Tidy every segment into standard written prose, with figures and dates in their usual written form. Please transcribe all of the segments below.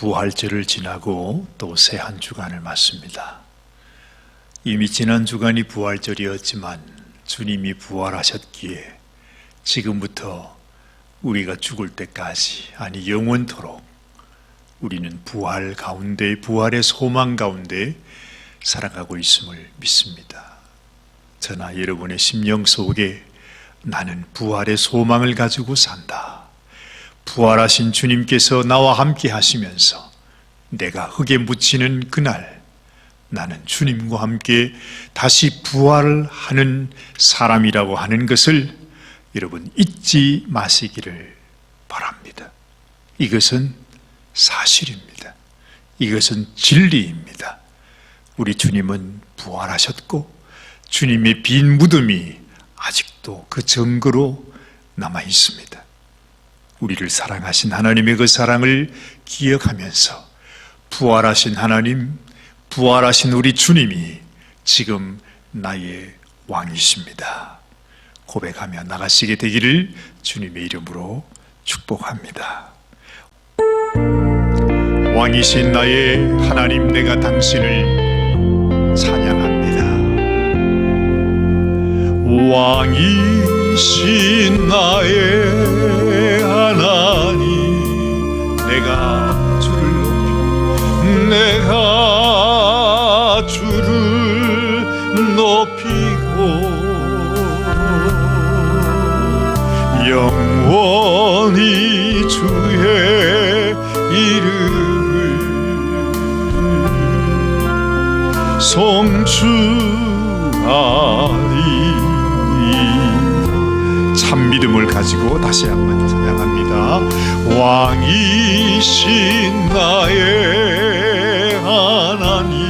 부활절을 지나고 또 새 한 주간을 맞습니다. 이미 지난 주간이 부활절이었지만 주님이 부활하셨기에 지금부터 우리가 죽을 때까지, 아니 영원토록 우리는 부활 가운데, 부활의 소망 가운데 살아가고 있음을 믿습니다. 저나 여러분의 심령 속에 나는 부활의 소망을 가지고 산다, 부활하신 주님께서 나와 함께 하시면서 내가 흙에 묻히는 그날 나는 주님과 함께 다시 부활하는 사람이라고 하는 것을 여러분 잊지 마시기를 바랍니다. 이것은 사실입니다. 이것은 진리입니다. 우리 주님은 부활하셨고 주님의 빈 무덤이 아직도 그 증거로 남아 있습니다. 우리를 사랑하신 하나님의 그 사랑을 기억하면서 부활하신 하나님, 부활하신 우리 주님이 지금 나의 왕이십니다 고백하며 나가시게 되기를 주님의 이름으로 축복합니다. 왕이신 나의 하나님, 내가 당신을 찬양합니다. 왕이신 나의 하나님, 내가 주를 높이고 영원히 주의 이름을 송축하리. 참 믿음을 가지고 다시 한번 찬양합니다. 왕이신 나의 하나님,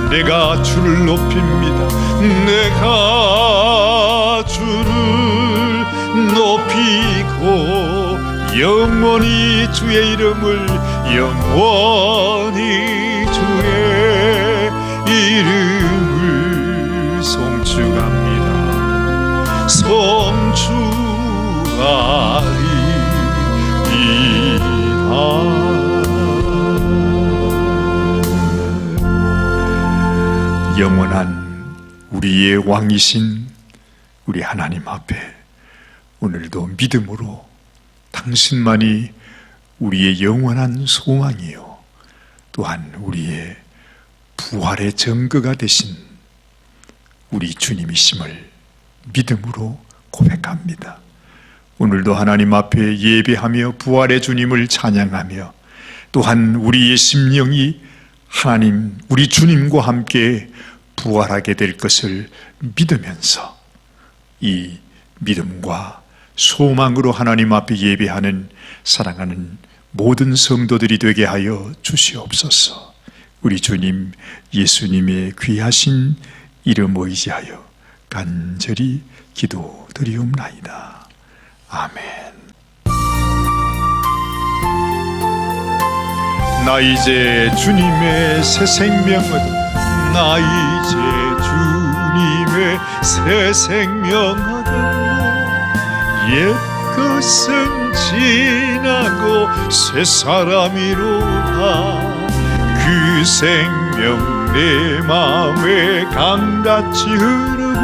내가 주를 높입니다. 내가 주를 높이고 영원히 주의 이름을, 영원히 주의 이름을 송축합니다. 송축하리이다. 영원한 우리의 왕이신 우리 하나님 앞에 오늘도 믿음으로 당신만이 우리의 영원한 소망이요 또한 우리의 부활의 증거가 되신 우리 주님이심을 믿음으로 고백합니다. 오늘도 하나님 앞에 예배하며 부활의 주님을 찬양하며 또한 우리의 심령이 하나님, 우리 주님과 함께 부활하게 될 것을 믿으면서 이 믿음과 소망으로 하나님 앞에 예배하는 사랑하는 모든 성도들이 되게 하여 주시옵소서. 우리 주님 예수님의 귀하신 이름 의지하여 간절히 기도드리옵나이다. 아멘. 나 이제 주님의 새 생명을, 나 이제 주님의 새 생명 얻었네. 옛것은 지나고 새 사람이로다. 그 생명 내 마음에 강같이 흐르고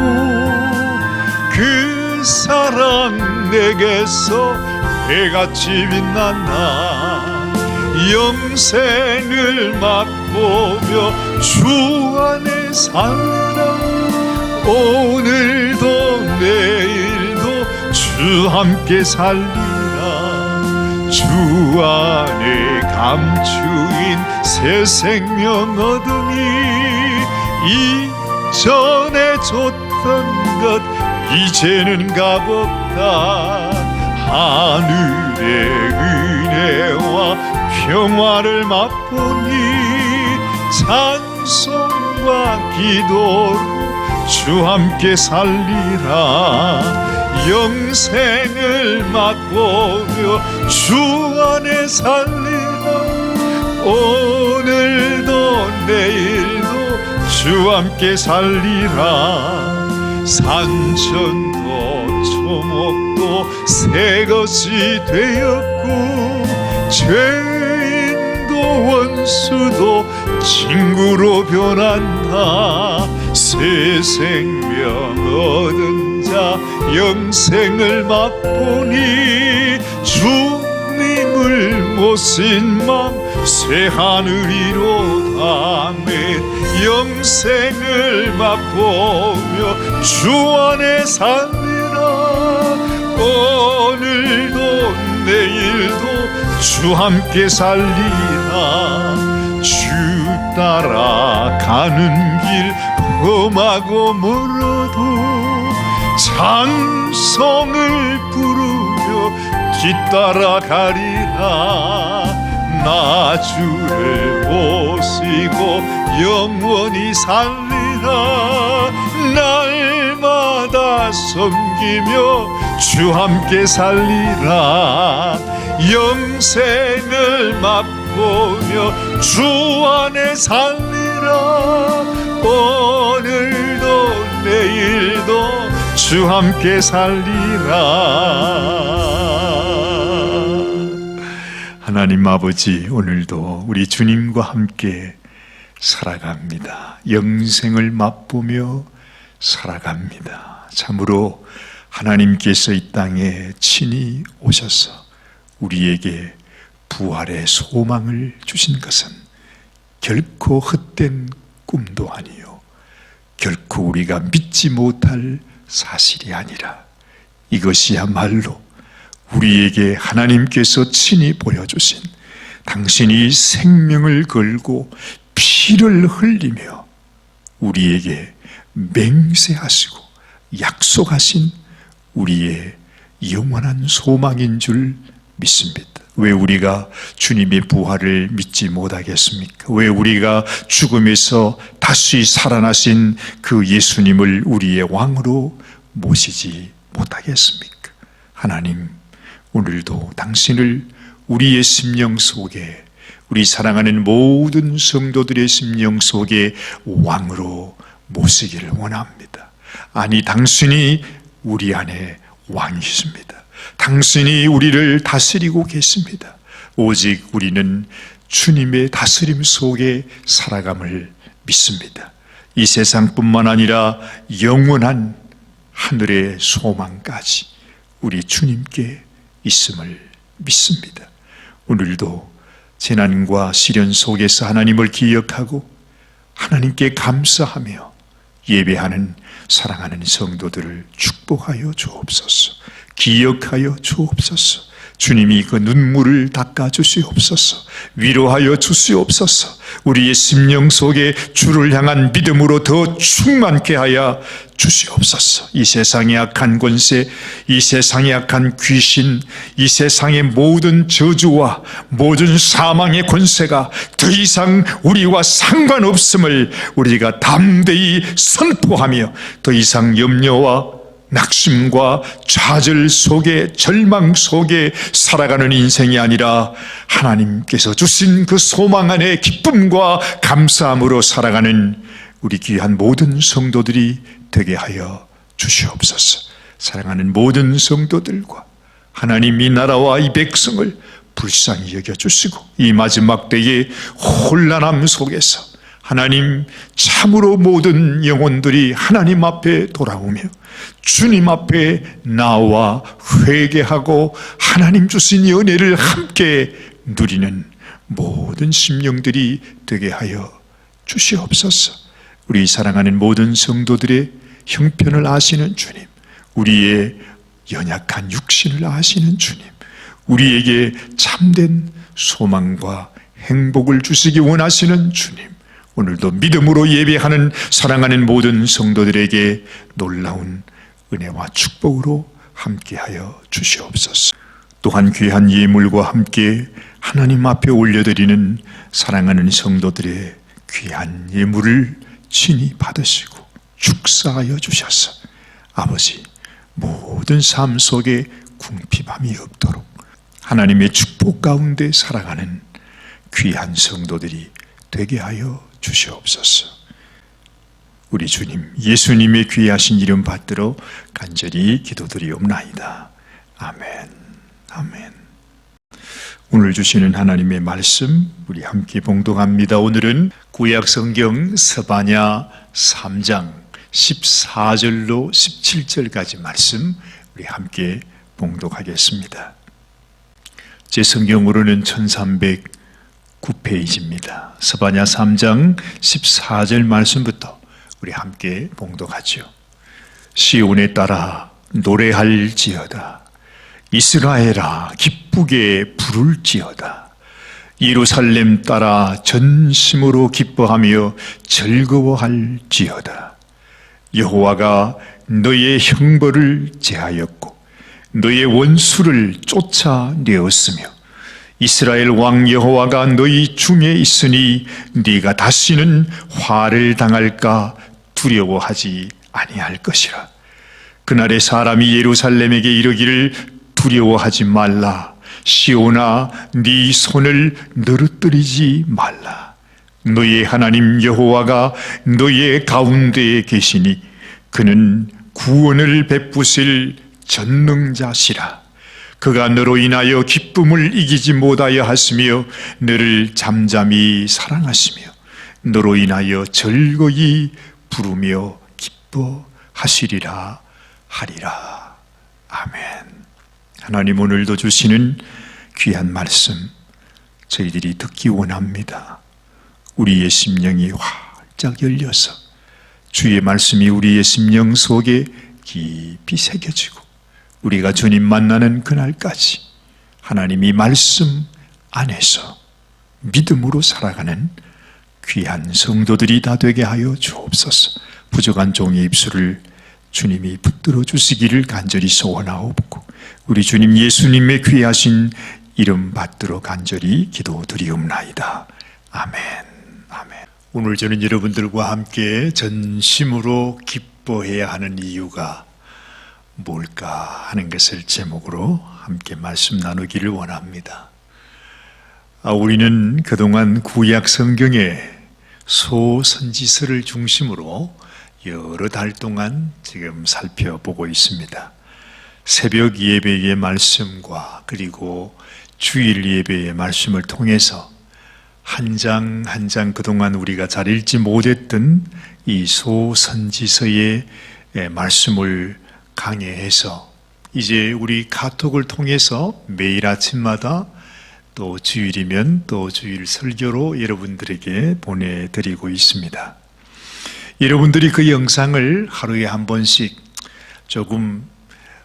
그 사랑 내게서 해같이 빛난다. 영생을 맛보며 주 안에 살라. 오늘도 내일도 주 함께 살리라. 주 안에 감추인 새 생명 얻으니 이전에 줬던 것 이제는 값없다. 하늘의 은혜와 평화를 맛보니 찬송과 기도로 주 함께 살리라. 영생을 맛보며 주 안에 살리라. 오늘도 내일도 주 함께 살리라. 산천도 초목도 새 것이 되었고 죄인 원수도 친구로 변한다. 새 생명 얻은 자 영생을 맛보니 주님을 모신 맘 새 하늘이로다. 영생을 맛보며 주 안에 살리라. 오늘도 내일도 주 함께 살리라. 주 따라가는 길 험하고 멀어도 찬송을 부르며 뒤따라가리라. 나 주를 모시고 영원히 살리라. 날마다 섬기며 주 함께 살리라. 영생을 맛보며 주 안에 살리라. 오늘도 내일도 주 함께 살리라. 하나님 아버지, 오늘도 우리 주님과 함께 살아갑니다. 영생을 맛보며 살아갑니다. 참으로 하나님께서 이 땅에 친히 오셔서 우리에게 부활의 소망을 주신 것은 결코 헛된 꿈도 아니요 결코 우리가 믿지 못할 사실이 아니라 이것이야말로 우리에게 하나님께서 친히 보여주신 당신이 생명을 걸고 피를 흘리며 우리에게 맹세하시고 약속하신 우리의 영원한 소망인 줄 믿습니다. 왜 우리가 주님의 부활을 믿지 못하겠습니까? 왜 우리가 죽음에서 다시 살아나신 그 예수님을 우리의 왕으로 모시지 못하겠습니까? 하나님, 오늘도 당신을 우리의 심령 속에, 우리 사랑하는 모든 성도들의 심령 속에 왕으로 모시기를 원합니다. 아니, 당신이 우리 안에 왕이십니다. 당신이 우리를 다스리고 계십니다. 오직 우리는 주님의 다스림 속에 살아감을 믿습니다. 이 세상뿐만 아니라 영원한 하늘의 소망까지 우리 주님께 있음을 믿습니다. 오늘도 재난과 시련 속에서 하나님을 기억하고 하나님께 감사하며 예배하는 사랑하는 성도들을 축복하여 주옵소서. 기억하여 주옵소서. 주님이 그 눈물을 닦아 주시옵소서. 위로하여 주시옵소서. 우리의 심령 속에 주를 향한 믿음으로 더 충만케 하여 주시옵소서. 이 세상의 악한 권세, 이 세상의 악한 귀신, 이 세상의 모든 저주와 모든 사망의 권세가 더 이상 우리와 상관없음을 우리가 담대히 선포하며 더 이상 염려와 낙심과 좌절 속에, 절망 속에 살아가는 인생이 아니라 하나님께서 주신 그 소망 안에 기쁨과 감사함으로 살아가는 우리 귀한 모든 성도들이 되게 하여 주시옵소서. 사랑하는 모든 성도들과 하나님 이 나라와 이 백성을 불쌍히 여겨주시고 이 마지막 때의 혼란함 속에서 하나님, 참으로 모든 영혼들이 하나님 앞에 돌아오며 주님 앞에 나와 회개하고 하나님 주신 은혜를 함께 누리는 모든 심령들이 되게 하여 주시옵소서. 우리 사랑하는 모든 성도들의 형편을 아시는 주님, 우리의 연약한 육신을 아시는 주님, 우리에게 참된 소망과 행복을 주시기 원하시는 주님, 오늘도 믿음으로 예배하는 사랑하는 모든 성도들에게 놀라운 은혜와 축복으로 함께하여 주시옵소서. 또한 귀한 예물과 함께 하나님 앞에 올려드리는 사랑하는 성도들의 귀한 예물을 친히 받으시고 축사하여 주셔서 아버지, 모든 삶 속에 궁핍함이 없도록 하나님의 축복 가운데 살아가는 귀한 성도들이 되게 하여 주시옵소서. 우리 주님 예수님의 귀하신 이름 받들어 간절히 기도드리옵나이다. 아멘. 아멘. 오늘 주시는 하나님의 말씀 우리 함께 봉독합니다. 오늘은 구약성경 스바냐 3장 14절로 17절까지 말씀 우리 함께 봉독하겠습니다. 제 성경으로는 1309페이지입니다. 스바냐 3장 14절 말씀부터 우리 함께 봉독하죠. 시온에 따라 노래할지어다. 이스라엘아 기쁘게 부를지어다. 예루살렘 따라 전심으로 기뻐하며 즐거워할지어다. 여호와가 너의 형벌을 제하였고 너의 원수를 쫓아내었으며 이스라엘 왕 여호와가 너희 중에 있으니 네가 다시는 화를 당할까 두려워하지 아니할 것이라. 그날에 사람이 예루살렘에게 이르기를 두려워하지 말라. 시온아 네 손을 늘어뜨리지 말라. 너의 하나님 여호와가 너의 가운데에 계시니 그는 구원을 베푸실 전능자시라. 그가 너로 인하여 기쁨을 이기지 못하여 하시며 너를 잠잠히 사랑하시며 너로 인하여 즐거이 부르며 기뻐하시리라 하리라. 아멘. 하나님 오늘도 주시는 귀한 말씀 저희들이 듣기 원합니다. 우리의 심령이 활짝 열려서 주의 말씀이 우리의 심령 속에 깊이 새겨지고 우리가 주님 만나는 그날까지 하나님이 말씀 안에서 믿음으로 살아가는 귀한 성도들이 다 되게 하여 주옵소서. 부족한 종의 입술을 주님이 붙들어 주시기를 간절히 소원하옵고 우리 주님 예수님의 귀하신 이름 받들어 간절히 기도드리옵나이다. 아멘. 아멘. 오늘 저는 여러분들과 함께 전심으로 기뻐해야 하는 이유가 뭘까 하는 것을 제목으로 함께 말씀 나누기를 원합니다. 우리는 그동안 구약 성경의 소선지서를 중심으로 여러 달 동안 지금 살펴보고 있습니다. 새벽 예배의 말씀과 그리고 주일 예배의 말씀을 통해서 한 장 한 장 그동안 우리가 잘 읽지 못했던 이 소선지서의 말씀을 강해해서 이제 우리 카톡을 통해서 매일 아침마다 또 주일이면 또 주일 설교로 여러분들에게 보내드리고 있습니다. 여러분들이 그 영상을 하루에 한 번씩 조금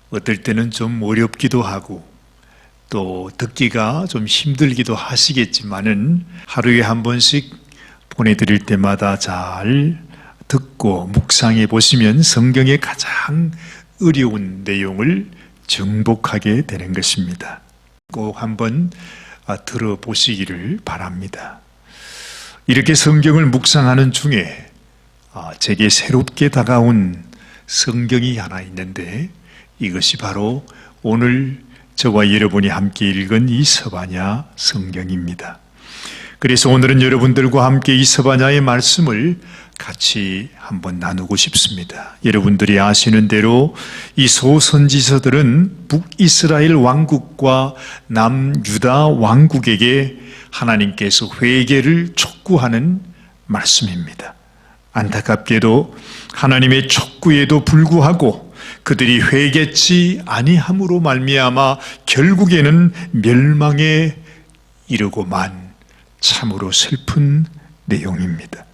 어떨 때는 좀 어렵기도 하고 또 듣기가 좀 힘들기도 하시겠지만은 하루에 한 번씩 보내드릴 때마다 잘 듣고 묵상해 보시면 성경의 가장 어려운 내용을 정복하게 되는 것입니다. 꼭 한번 들어보시기를 바랍니다. 이렇게 성경을 묵상하는 중에 제게 새롭게 다가온 성경이 하나 있는데 이것이 바로 오늘 저와 여러분이 함께 읽은 이 스바냐 성경입니다. 그래서 오늘은 여러분들과 함께 이 스바냐의 말씀을 같이 한번 나누고 싶습니다. 여러분들이 아시는 대로 이 소선지서들은 북이스라엘 왕국과 남유다 왕국에게 하나님께서 회개를 촉구하는 말씀입니다. 안타깝게도 하나님의 촉구에도 불구하고 그들이 회개치 아니함으로 말미암아 결국에는 멸망에 이르고만 참으로 슬픈 내용입니다.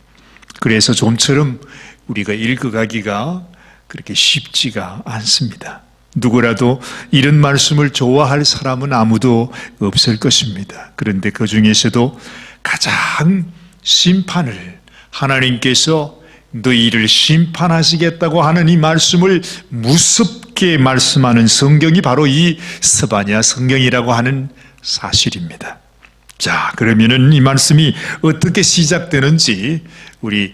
그래서 좀처럼 우리가 읽어가기가 그렇게 쉽지가 않습니다. 누구라도 이런 말씀을 좋아할 사람은 아무도 없을 것입니다. 그런데 그 중에서도 가장 심판을 하나님께서 너희를 심판하시겠다고 하는 이 말씀을 무섭게 말씀하는 성경이 바로 이 스바냐 성경이라고 하는 사실입니다. 자, 그러면은 이 말씀이 어떻게 시작되는지 우리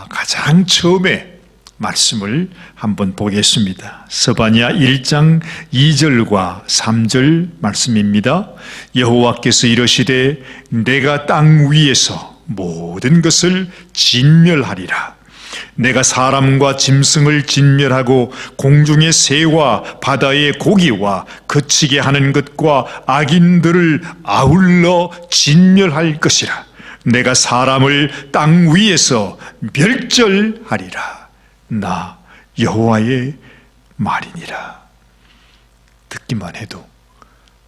가장 처음에 말씀을 한번 보겠습니다. 스바냐 1장 2절과 3절 말씀입니다. 여호와께서 이르시되 내가 땅 위에서 모든 것을 진멸하리라. 내가 사람과 짐승을 진멸하고 공중의 새와 바다의 고기와 거치게 하는 것과 악인들을 아울러 진멸할 것이라. 내가 사람을 땅 위에서 멸절하리라. 나 여호와의 말이니라. 듣기만 해도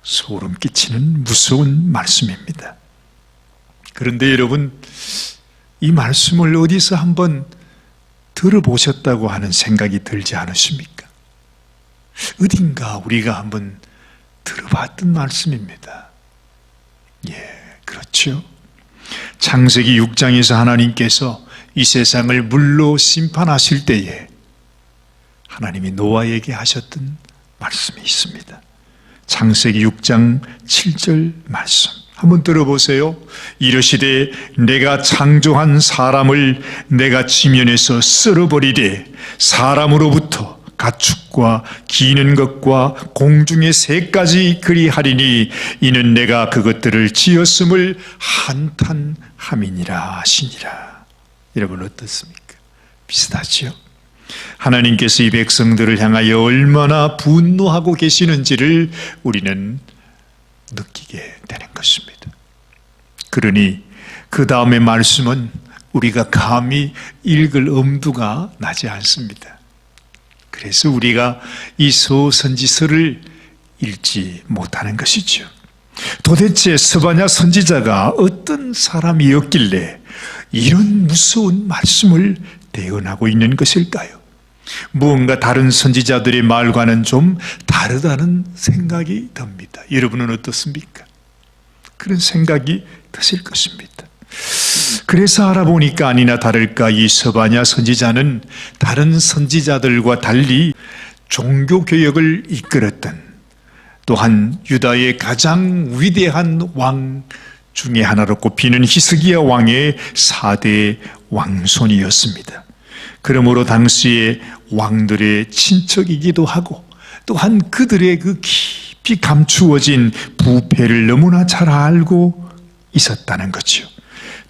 소름 끼치는 무서운 말씀입니다. 그런데 여러분, 이 말씀을 어디서 한번 들어보셨다고 하는 생각이 들지 않으십니까? 어딘가 우리가 한번 들어봤던 말씀입니다. 그렇죠. 창세기 6장에서 하나님께서 이 세상을 물로 심판하실 때에 하나님이 노아에게 하셨던 말씀이 있습니다. 창세기 6장 7절 말씀 한번 들어보세요. 이르시되 내가 창조한 사람을 내가 지면에서 쓸어버리되 사람으로부터 가축과 기는 것과 공중의 새까지 그리하리니 이는 내가 그것들을 지었음을 한탄함이니라 하시니라. 여러분 어떻습니까? 비슷하지요? 하나님께서 이 백성들을 향하여 얼마나 분노하고 계시는지를 우리는 느끼게 되는 것입니다. 그러니 그 다음의 말씀은 우리가 감히 읽을 엄두가 나지 않습니다. 그래서 우리가 이 서선지서를 읽지 못하는 것이죠. 도대체 스바냐 선지자가 어떤 사람이었길래 이런 무서운 말씀을 대언하고 있는 것일까요? 무언가 다른 선지자들의 말과는 좀 다르다는 생각이 듭니다. 여러분은 어떻습니까? 그런 생각이 드실 것입니다. 그래서 알아보니까 아니나 다를까 이 스바냐 선지자는 다른 선지자들과 달리 종교개혁을 이끌었던, 또한 유다의 가장 위대한 왕 중에 하나로 꼽히는 히스기야 왕의 4대 왕손이었습니다. 그러므로 당시의 왕들의 친척이기도 하고, 또한 그들의 그 깊이 감추어진 부패를 너무나 잘 알고 있었다는 거죠.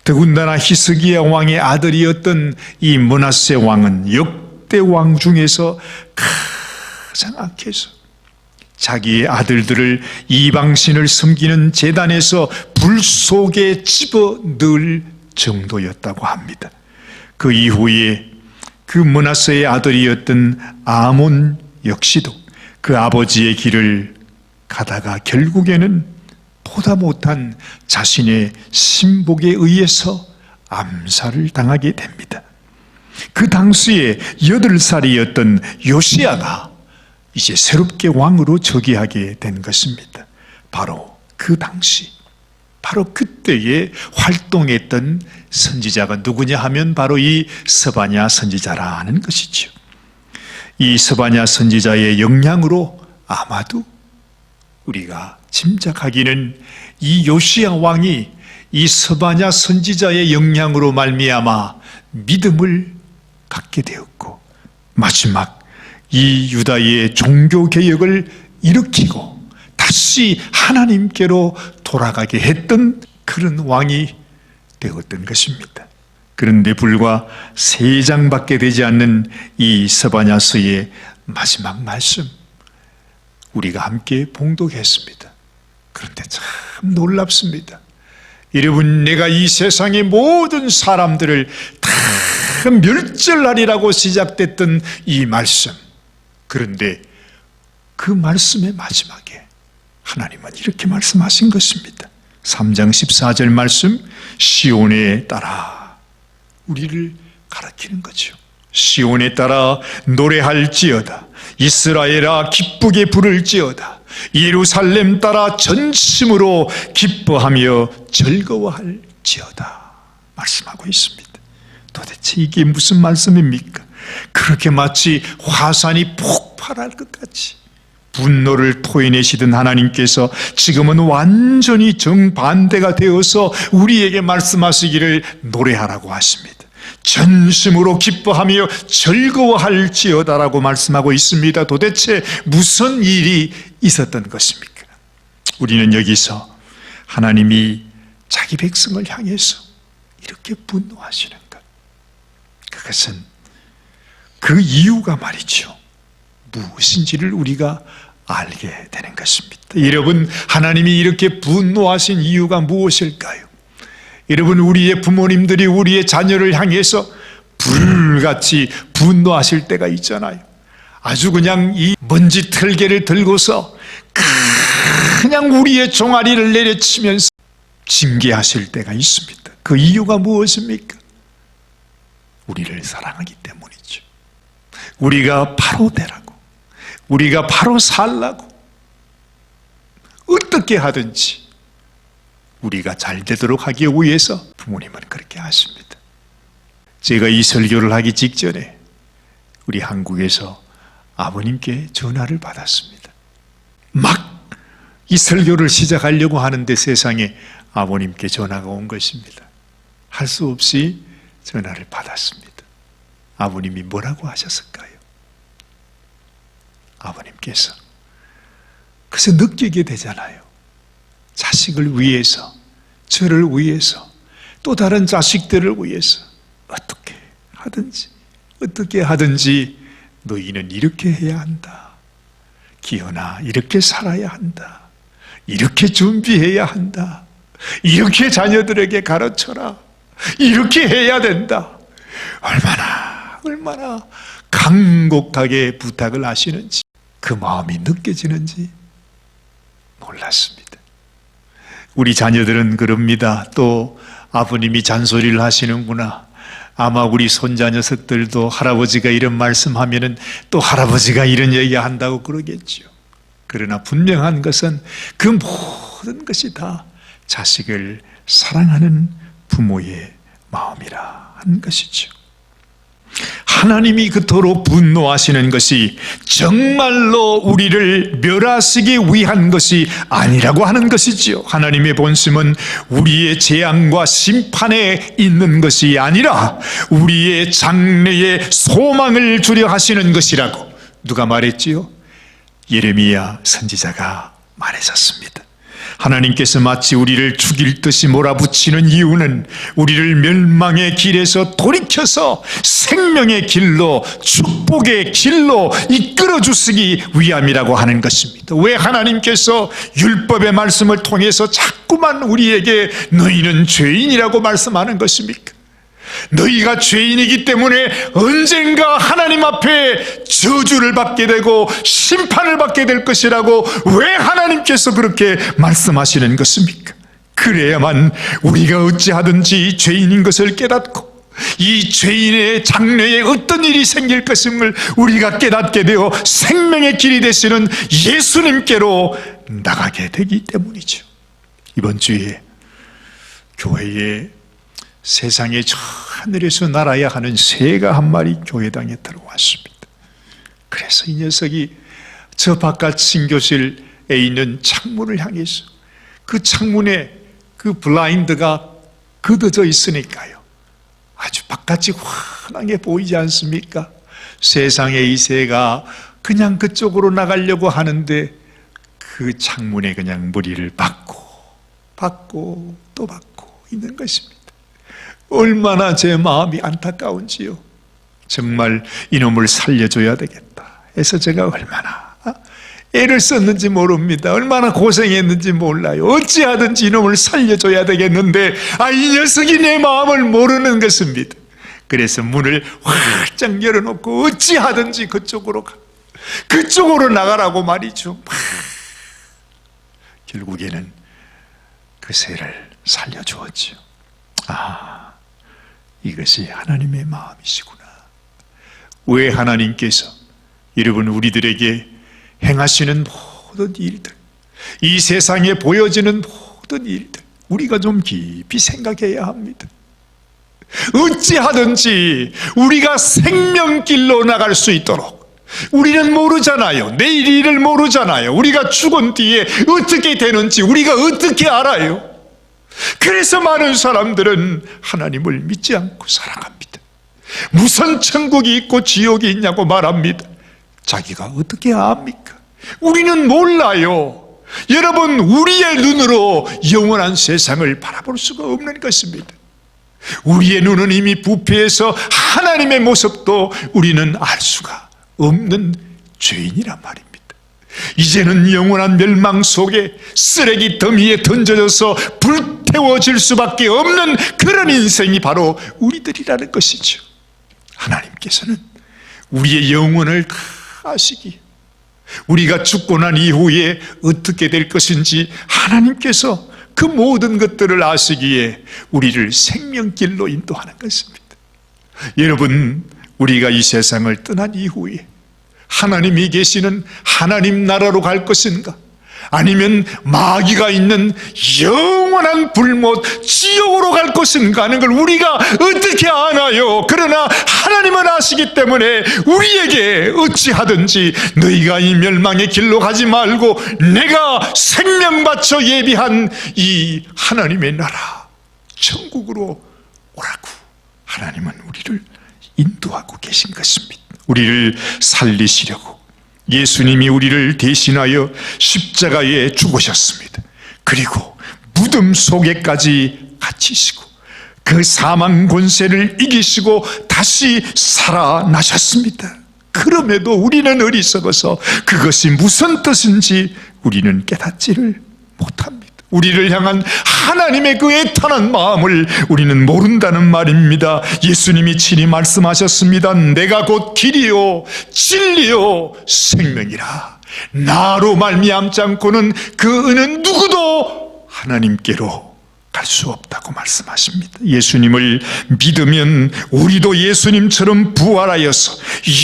더군다나 히스기야 왕의 아들이었던 이 므낫세 왕은 역대 왕 중에서 가장 악해서 자기의 아들들을 이방신을 섬기는 제단에서 불 속에 집어넣을 정도였다고 합니다. 그 이후에 그 므낫세의 아들이었던 아몬 역시도 그 아버지의 길을 가다가 결국에는 보다 못한 자신의 신복에 의해서 암살을 당하게 됩니다. 그 당시에 8살이었던 요시야가 이제 새롭게 왕으로 즉위하게 된 것입니다. 바로 그 당시, 바로 그때에 활동했던 선지자가 누구냐 하면 바로 이 스바냐 선지자라는 것이죠. 이 스바냐 선지자의 영향으로 아마도 우리가 짐작하기는 이 요시야 왕이 이 스바냐 선지자의 영향으로 말미암아 믿음을 갖게 되었고, 마지막 이 유다의 종교개혁을 일으키고 다시 하나님께로 돌아가게 했던 그런 왕이 되었던 것입니다. 그런데 불과 3장밖에 되지 않는 이 스바냐서의 마지막 말씀, 우리가 함께 봉독했습니다. 그런데 참 놀랍습니다. 여러분, 내가 이 세상의 모든 사람들을 다 멸절하리라고 시작됐던 이 말씀, 그런데 그 말씀의 마지막에 하나님은 이렇게 말씀하신 것입니다. 3장 14절 말씀, 시온에 따라 우리를 가르치는 거죠. 시온에 따라 노래할지어다. 이스라엘아 기쁘게 부를지어다. 예루살렘 따라 전심으로 기뻐하며 즐거워할지어다 말씀하고 있습니다. 도대체 이게 무슨 말씀입니까? 그렇게 마치 화산이 폭발할 것 같이 분노를 토해내시던 하나님께서 지금은 완전히 정반대가 되어서 우리에게 말씀하시기를 노래하라고 하십니다. 전심으로 기뻐하며 즐거워할지어다라고 말씀하고 있습니다. 도대체 무슨 일이 있었던 것입니까? 우리는 여기서 하나님이 자기 백성을 향해서 이렇게 분노하시는 것, 그것은 그 이유가 말이죠, 무엇인지를 우리가 알게 되는 것입니다. 여러분, 하나님이 이렇게 분노하신 이유가 무엇일까요? 여러분, 우리의 부모님들이 우리의 자녀를 향해서 불같이 분노하실 때가 있잖아요. 아주 그냥 이 먼지 털개를 들고서 그냥 우리의 종아리를 내려치면서 징계하실 때가 있습니다. 그 이유가 무엇입니까? 우리를 사랑하기 때문이죠. 우리가 바로 되라고, 우리가 바로 살라고, 어떻게 하든지 우리가 잘 되도록 하기 위해서 부모님은 그렇게 하십니다. 제가 이 설교를 하기 직전에 우리 한국에서 아버님께 전화를 받았습니다. 막 이 설교를 시작하려고 하는데 세상에 아버님께 전화가 온 것입니다. 할 수 없이 전화를 받았습니다. 아버님이 뭐라고 하셨을까요? 아버님께서 그래서 느끼게 되잖아요. 자식을 위해서, 저를 위해서, 또 다른 자식들을 위해서 어떻게 하든지 너희는 이렇게 해야 한다. 기현아, 이렇게 살아야 한다. 이렇게 준비해야 한다. 이렇게 자녀들에게 가르쳐라. 이렇게 해야 된다. 얼마나 간곡하게 부탁을 하시는지, 그 마음이 느껴지는지 몰랐습니다. 우리 자녀들은 그럽니다. 또 아버님이 잔소리를 하시는구나. 아마 우리 손자 녀석들도 할아버지가 이런 말씀하면은 또 할아버지가 이런 얘기한다고 그러겠죠. 그러나 분명한 것은 그 모든 것이 다 자식을 사랑하는 부모의 마음이라 하는 것이죠. 하나님이 그토록 분노하시는 것이 정말로 우리를 멸하시기 위한 것이 아니라고 하는 것이지요. 하나님의 본심은 우리의 재앙과 심판에 있는 것이 아니라 우리의 장래에 소망을 주려 하시는 것이라고 누가 말했지요? 예레미야 선지자가 말했었습니다. 하나님께서 마치 우리를 죽일 듯이 몰아붙이는 이유는 우리를 멸망의 길에서 돌이켜서 생명의 길로, 축복의 길로 이끌어 주시기 위함이라고 하는 것입니다. 왜 하나님께서 율법의 말씀을 통해서 자꾸만 우리에게 너희는 죄인이라고 말씀하는 것입니까? 너희가 죄인이기 때문에 언젠가 하나님 앞에 저주를 받게 되고 심판을 받게 될 것이라고 왜 하나님께서 그렇게 말씀하시는 것입니까? 그래야만 우리가 어찌하든지 죄인인 것을 깨닫고 이 죄인의 장래에 어떤 일이 생길 것임을 우리가 깨닫게 되어 생명의 길이 되시는 예수님께로 나가게 되기 때문이죠. 이번 주에 교회에 세상의 저 하늘에서 날아야 하는 새가 한 마리 교회당에 들어왔습니다. 그래서 이 녀석이 저 바깥 신교실에 있는 창문을 향해서, 그 창문에 그 블라인드가 걷어져 있으니까요, 아주 바깥이 환하게 보이지 않습니까? 세상에 이 새가 그냥 그쪽으로 나가려고 하는데 그 창문에 그냥 무리를 받고 또 받고 있는 것입니다. 얼마나 제 마음이 안타까운지요. 정말 이놈을 살려줘야 되겠다 해서 제가 얼마나 애를 썼는지 모릅니다. 얼마나 고생했는지 몰라요. 어찌하든지 이놈을 살려줘야 되겠는데 이 녀석이 내 마음을 모르는 것입니다. 그래서 문을 활짝 열어놓고 어찌하든지 그쪽으로 나가라고 말이죠. 결국에는 그 새를 살려주었죠. 이것이 하나님의 마음이시구나. 왜 하나님께서 여러분 우리들에게 행하시는 모든 일들, 이 세상에 보여지는 모든 일들 우리가 좀 깊이 생각해야 합니다. 어찌하든지 우리가 생명길로 나갈 수 있도록, 우리는 모르잖아요. 내일 일을 모르잖아요. 우리가 죽은 뒤에 어떻게 되는지 우리가 어떻게 알아요? 그래서 많은 사람들은 하나님을 믿지 않고 살아갑니다. 무슨 천국이 있고 지옥이 있냐고 말합니다. 자기가 어떻게 압니까? 우리는 몰라요. 여러분, 우리의 눈으로 영원한 세상을 바라볼 수가 없는 것입니다. 우리의 눈은 이미 부패해서 하나님의 모습도 우리는 알 수가 없는 죄인이란 말입니다. 이제는 영원한 멸망 속에 쓰레기 더미에 던져져서 불태워질 수밖에 없는 그런 인생이 바로 우리들이라는 것이죠. 하나님께서는 우리의 영혼을 다 아시기에, 우리가 죽고 난 이후에 어떻게 될 것인지 하나님께서 그 모든 것들을 아시기에 우리를 생명길로 인도하는 것입니다. 여러분, 우리가 이 세상을 떠난 이후에 하나님이 계시는 하나님 나라로 갈 것인가? 아니면 마귀가 있는 영원한 불못 지옥으로 갈 것인가 하는 걸 우리가 어떻게 아나요? 그러나 하나님은 아시기 때문에 우리에게 어찌하든지 너희가 이 멸망의 길로 가지 말고 내가 생명 바쳐 예비한 이 하나님의 나라 천국으로 오라고 하나님은 우리를 인도하고 계신 것입니다. 우리를 살리시려고 예수님이 우리를 대신하여 십자가에 죽으셨습니다. 그리고 무덤 속에까지 갇히시고 그 사망 권세를 이기시고 다시 살아나셨습니다. 그럼에도 우리는 어리석어서 그것이 무슨 뜻인지 우리는 깨닫지를 못합니다. 우리를 향한 하나님의 그 애타는 마음을 우리는 모른다는 말입니다. 예수님이 친히 말씀하셨습니다. 내가 곧 길이요 진리요 생명이라. 나로 말미암지 않고는 그 은은 누구도 하나님께로 갈 수 없다고 말씀하십니다. 예수님을 믿으면 우리도 예수님처럼 부활하여서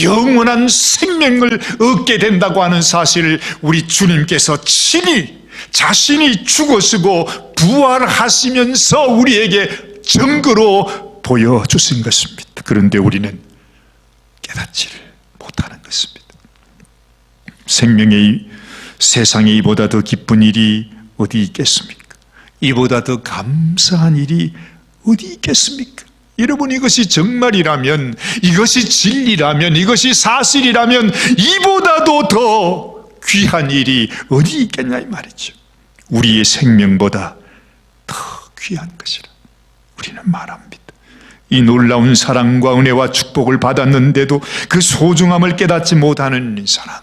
영원한 생명을 얻게 된다고 하는 사실을 우리 주님께서 친히 자신이 죽으시고 부활하시면서 우리에게 증거로 보여주신 것입니다. 그런데 우리는 깨닫지를 못하는 것입니다. 생명의 세상에 이보다 더 기쁜 일이 어디 있겠습니까? 이보다 더 감사한 일이 어디 있겠습니까? 여러분, 이것이 정말이라면, 이것이 진리라면, 이것이 사실이라면 이보다도 더 귀한 일이 어디 있겠냐 이 말이죠. 우리의 생명보다 더 귀한 것이라 우리는 말합니다. 이 놀라운 사랑과 은혜와 축복을 받았는데도 그 소중함을 깨닫지 못하는 사람,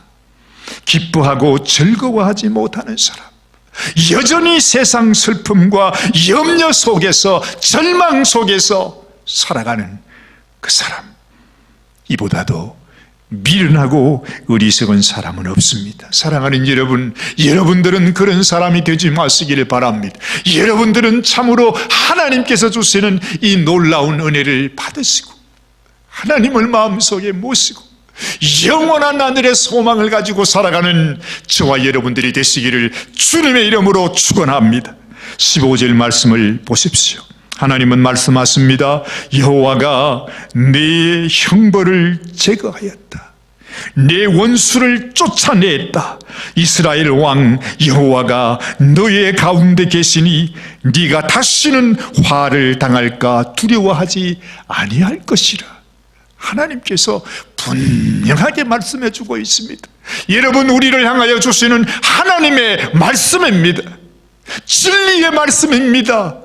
기뻐하고 즐거워하지 못하는 사람, 여전히 세상 슬픔과 염려 속에서 절망 속에서 살아가는 그 사람, 이보다도 미련하고 어리석은 사람은 없습니다. 사랑하는 여러분, 여러분들은 그런 사람이 되지 마시기를 바랍니다. 여러분들은 참으로 하나님께서 주시는 이 놀라운 은혜를 받으시고 하나님을 마음속에 모시고 영원한 하늘의 소망을 가지고 살아가는 저와 여러분들이 되시기를 주님의 이름으로 축원합니다. 15절 말씀을 보십시오. 하나님은 말씀하십니다. 여호와가 내 형벌을 제거하였다. 내 원수를 쫓아냈다. 이스라엘 왕 여호와가 너의 가운데 계시니 네가 다시는 화를 당할까 두려워하지 아니할 것이라. 하나님께서 분명하게 말씀해 주고 있습니다. 여러분, 우리를 향하여 주시는 하나님의 말씀입니다. 진리의 말씀입니다.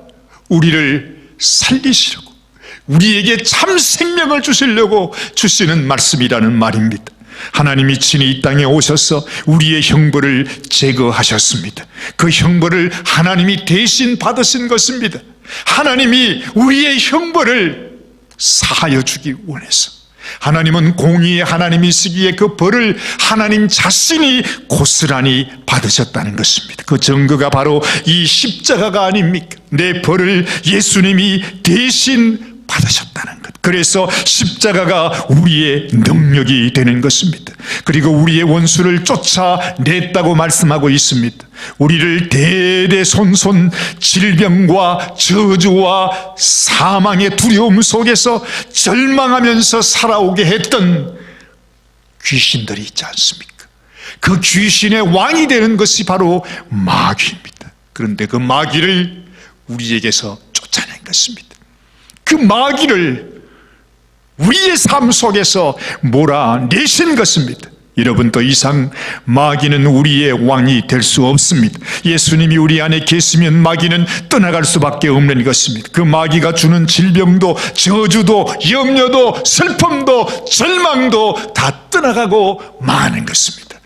우리를 살리시려고, 우리에게 참 생명을 주시려고 주시는 말씀이라는 말입니다. 하나님이 친히 이 땅에 오셔서 우리의 형벌을 제거하셨습니다. 그 형벌을 하나님이 대신 받으신 것입니다. 하나님이 우리의 형벌을 사하여 주기 원해서, 하나님은 공의의 하나님이시기에 그 벌을 하나님 자신이 고스란히 받으셨다는 것입니다. 그 증거가 바로 이 십자가가 아닙니까? 내 벌을 예수님이 대신 받으셨다는 것. 그래서 십자가가 우리의 능력이 되는 것입니다. 그리고 우리의 원수를 쫓아냈다고 말씀하고 있습니다. 우리를 대대손손 질병과 저주와 사망의 두려움 속에서 절망하면서 살아오게 했던 귀신들이 있지 않습니까? 그 귀신의 왕이 되는 것이 바로 마귀입니다. 그런데 그 마귀를 우리에게서 쫓아낸 것입니다. 그 마귀를 우리의 삶 속에서 몰아내신 것입니다. 여러분, 더 이상 마귀는 우리의 왕이 될 수 없습니다. 예수님이 우리 안에 계시면 마귀는 떠나갈 수밖에 없는 것입니다. 그 마귀가 주는 질병도, 저주도, 염려도, 슬픔도, 절망도 다 떠나가고 마는 것입니다.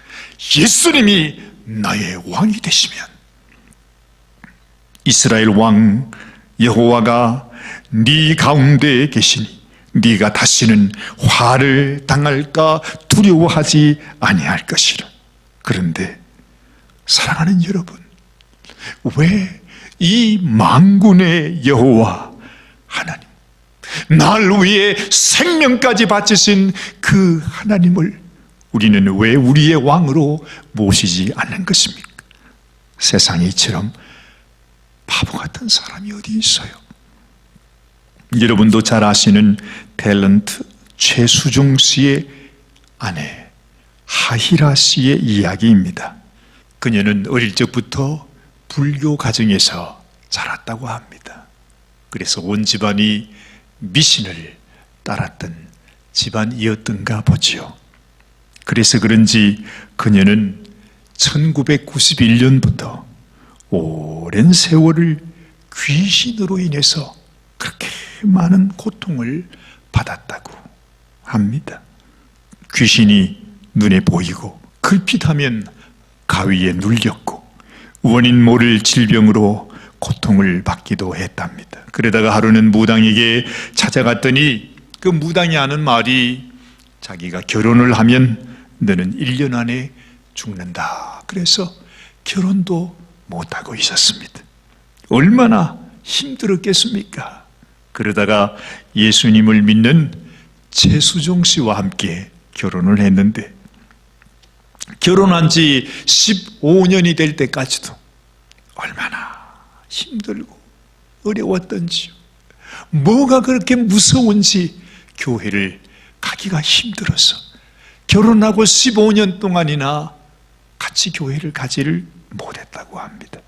예수님이 나의 왕이 되시면, 이스라엘 왕 여호와가 네 가운데 계시니 네가 다시는 화를 당할까 두려워하지 아니할 것이라. 그런데 사랑하는 여러분, 왜 이 만군의 여호와 하나님, 날 위해 생명까지 바치신 그 하나님을 우리는 왜 우리의 왕으로 모시지 않는 것입니까? 세상에 이처럼 바보 같은 사람이 어디 있어요? 여러분도 잘 아시는 탤런트 최수종 씨의 아내 하희라 씨의 이야기입니다. 그녀는 어릴 적부터 불교 가정에서 자랐다고 합니다. 그래서 온 집안이 미신을 따랐던 집안이었던가 보지요. 그래서 그런지 그녀는 1991년부터 오랜 세월을 귀신으로 인해서 그렇게 많은 고통을 받았다고 합니다. 귀신이 눈에 보이고 글핏하면 가위에 눌렸고 원인 모를 질병으로 고통을 받기도 했답니다. 그러다가 하루는 무당에게 찾아갔더니 그 무당이 하는 말이 자기가 결혼을 하면 너는 1년 안에 죽는다. 그래서 결혼도 못하고 있었습니다. 얼마나 힘들었겠습니까? 그러다가 예수님을 믿는 최수종 씨와 함께 결혼을 했는데, 결혼한 지 15년이 될 때까지도 얼마나 힘들고 어려웠던지요. 뭐가 그렇게 무서운지 교회를 가기가 힘들어서 결혼하고 15년 동안이나 같이 교회를 가지를 못했다고 합니다.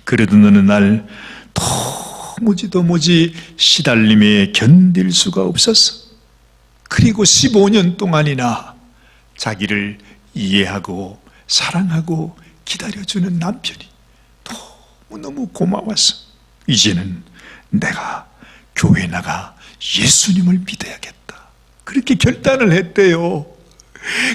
그래도 어느 날 도무지 시달림에 견딜 수가 없었어. 그리고 15년 동안이나 자기를 이해하고 사랑하고 기다려주는 남편이 너무너무 고마워서 이제는 내가 교회 나가 예수님을 믿어야겠다, 그렇게 결단을 했대요.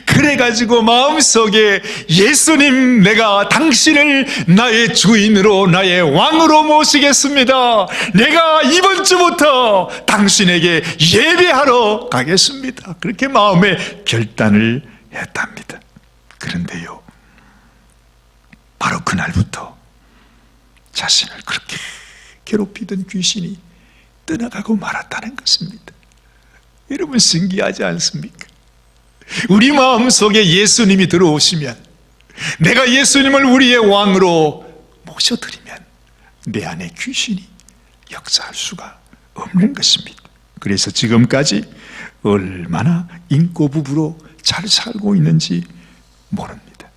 그래가지고 마음속에 예수님, 내가 당신을 나의 주인으로, 나의 왕으로 모시겠습니다. 내가 이번 주부터 당신에게 예배하러 가겠습니다. 그렇게 마음에 결단을 했답니다. 그런데요, 바로 그날부터 자신을 그렇게 괴롭히던 귀신이 떠나가고 말았다는 것입니다. 여러분, 신기하지 않습니까? 우리 마음속에 예수님이 들어오시면, 내가 예수님을 우리의 왕으로 모셔드리면 내 안에 귀신이 역사할 수가 없는 것입니다. 그래서 지금까지 얼마나 인꼬부부로 잘 살고 있는지 모릅니다.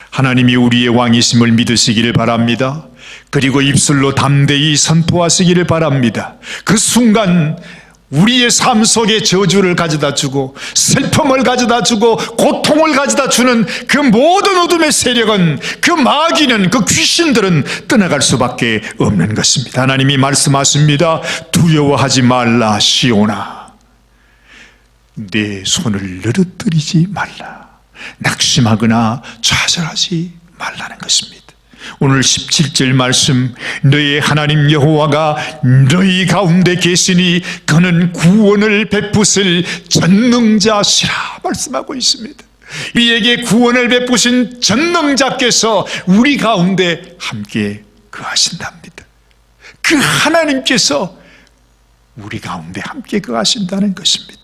하나님이 우리의 왕이심을 믿으시기를 바랍니다. 그리고 입술로 담대히 선포하시기를 바랍니다. 그 순간 우리의 삶 속에 저주를 가져다 주고 슬픔을 가져다 주고 고통을 가져다 주는 그 모든 어둠의 세력은, 그 마귀는, 그 귀신들은 떠나갈 수밖에 없는 것입니다. 하나님이 말씀하십니다. 두려워하지 말라 시온아, 내 손을 늘어뜨리지 말라. 낙심하거나 좌절하지 말라는 것입니다. 오늘 17절 말씀, 너희 하나님 여호와가 너희 가운데 계시니 그는 구원을 베푸실 전능자시라 말씀하고 있습니다. 우리에게 구원을 베푸신 전능자께서 우리 가운데 함께 거하신답니다. 그 하나님께서 우리 가운데 함께 거하신다는 것입니다.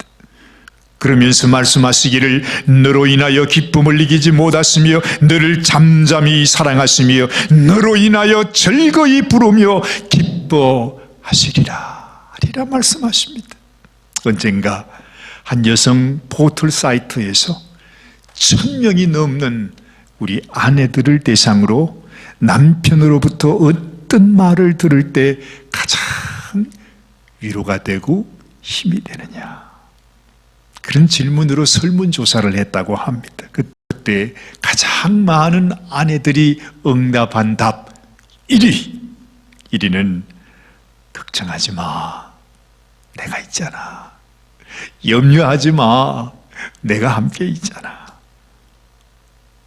그러면서 말씀하시기를 너로 인하여 기쁨을 이기지 못하시며 너를 잠잠히 사랑하시며 너로 인하여 즐거이 부르며 기뻐하시리라 하리라 말씀하십니다. 언젠가 한 여성 포털 사이트에서 1000명이 넘는 우리 아내들을 대상으로 남편으로부터 어떤 말을 들을 때 가장 위로가 되고 힘이 되느냐, 그 그런 질문으로 설문조사를 했다고 합니다. 그때 가장 많은 아내들이 응답한 답 1위는 걱정하지 마, 내가 있잖아. 염려하지 마, 내가 함께 있잖아.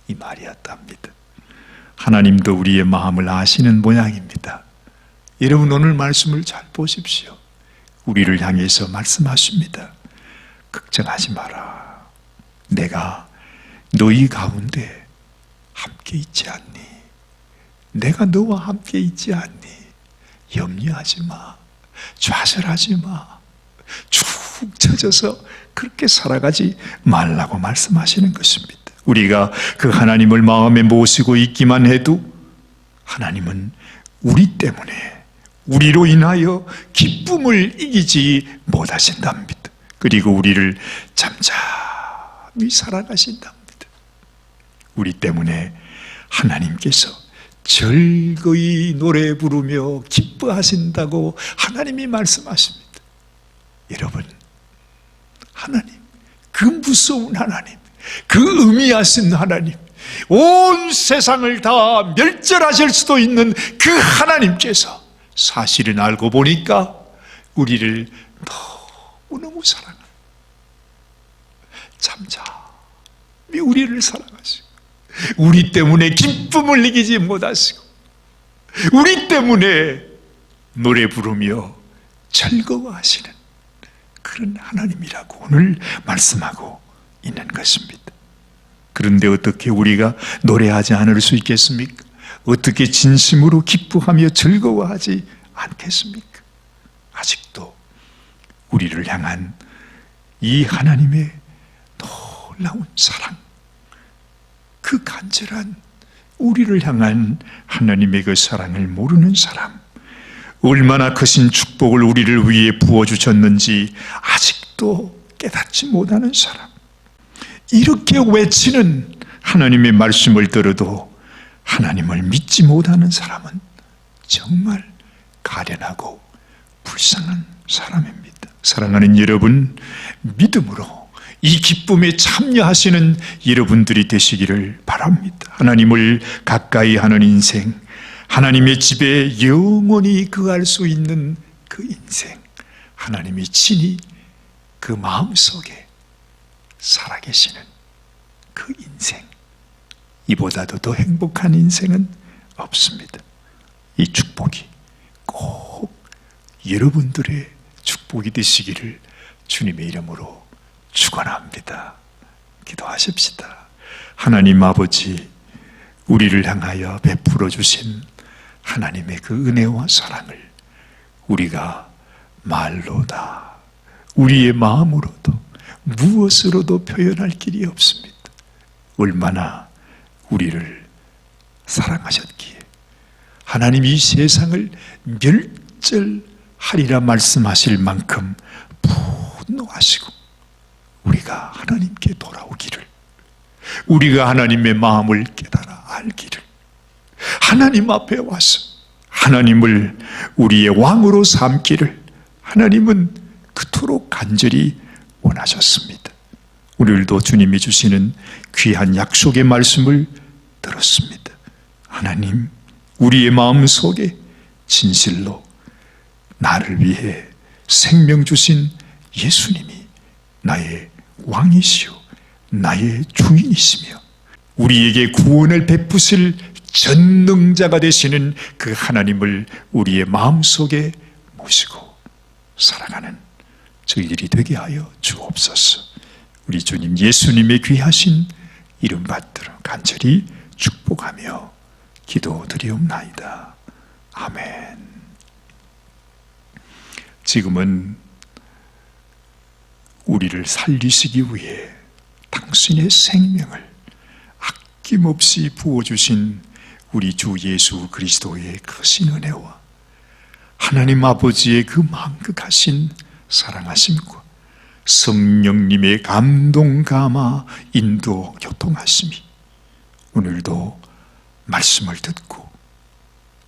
이 말이었답니다. 하나님도 우리의 마음을 아시는 모양입니다. 여러분, 오늘 말씀을 잘 보십시오. 우리를 향해서 말씀하십니다. 걱정하지 마라. 내가 너희 가운데 함께 있지 않니? 내가 너와 함께 있지 않니? 염려하지 마. 좌절하지 마. 축 처져서 그렇게 살아가지 말라고 말씀하시는 것입니다. 우리가 그 하나님을 마음에 모시고 있기만 해도 하나님은 우리 때문에, 우리로 인하여 기쁨을 이기지 못하신답니다. 그리고 우리를 잠잠히 살아가신답니다. 우리 때문에 하나님께서 즐거이 노래 부르며 기뻐하신다고 하나님이 말씀하십니다. 여러분, 하나님, 그 무서운 하나님, 그 의미하신 하나님, 온 세상을 다 멸절하실 수도 있는 그 하나님께서 사실은 알고 보니까 우리를 너무너무 사랑하는, 잠잠히 우리를 사랑하시고, 우리 때문에 기쁨을 이기지 못하시고, 우리 때문에 노래 부르며 즐거워하시는 그런 하나님이라고 오늘 말씀하고 있는 것입니다. 그런데 어떻게 우리가 노래하지 않을 수 있겠습니까? 어떻게 진심으로 기뻐하며 즐거워하지 않겠습니까? 아직도 우리를 향한 이 하나님의 놀라운 사랑, 그 간절한 우리를 향한 하나님의 그 사랑을 모르는 사람, 얼마나 크신 축복을 우리를 위해 부어주셨는지 아직도 깨닫지 못하는 사람, 이렇게 외치는 하나님의 말씀을 들어도 하나님을 믿지 못하는 사람은 정말 가련하고 불쌍한 사람입니다. 사랑하는 여러분, 믿음으로 이 기쁨에 참여하시는 여러분들이 되시기를 바랍니다. 하나님을 가까이 하는 인생, 하나님의 집에 영원히 거할 수 있는 그 인생, 하나님이 친히 그 마음속에 살아계시는 그 인생, 이보다도 더 행복한 인생은 없습니다. 이 축복이 꼭 여러분들의 축복이 되시기를 주님의 이름으로 축원합니다. 기도하십시다. 하나님 아버지, 우리를 향하여 베풀어 주신 하나님의 그 은혜와 사랑을 우리가 말로다, 우리의 마음으로도 무엇으로도 표현할 길이 없습니다. 얼마나 우리를 사랑하셨기에 하나님 이 세상을 멸절하리라 말씀하실 만큼 분노하시고 우리가 하나님께 돌아오기를, 우리가 하나님의 마음을 깨달아 알기를, 하나님 앞에 와서 하나님을 우리의 왕으로 삼기를 하나님은 그토록 간절히 원하셨습니다. 오늘도 주님이 주시는 귀한 약속의 말씀을 들었습니다. 하나님, 우리의 마음속에 진실로 나를 위해 생명 주신 예수님이 나의 왕이시오, 나의 주인이시며 우리에게 구원을 베푸실 전능자가 되시는 그 하나님을 우리의 마음속에 모시고 살아가는 저희들이 되게 하여 주옵소서. 우리 주님 예수님의 귀하신 이름 받들어 간절히 축복하며 기도드리옵나이다. 아멘. 지금은 우리를 살리시기 위해 당신의 생명을 아낌없이 부어주신 우리 주 예수 그리스도의 크신 은혜와 하나님 아버지의 그 만극하신 사랑하심과 성령님의 감동 감화 인도 교통하심이 오늘도 말씀을 듣고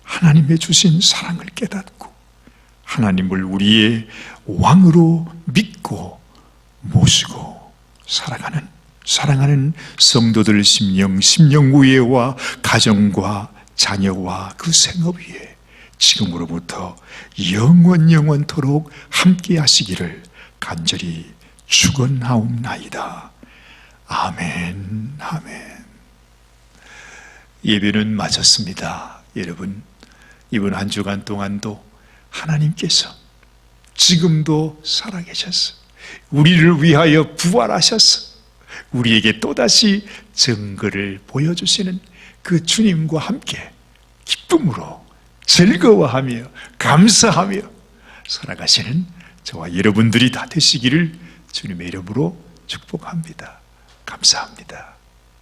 하나님의 주신 사랑을 깨닫고 하나님을 우리의 왕으로 믿고 모시고 사랑하는 성도들 심령 위에와 가정과 자녀와 그 생업 위에 지금으로부터 영원토록 함께 하시기를 간절히 축원하옵나이다. 아멘, 아멘. 예배는 마쳤습니다. 여러분, 이번 한 주간 동안도 하나님께서 지금도 살아계셔서 우리를 위하여 부활하셔서 우리에게 또다시 증거를 보여주시는 그 주님과 함께 기쁨으로 즐거워하며 감사하며 살아가시는 저와 여러분들이 다 되시기를 주님의 이름으로 축복합니다. 감사합니다.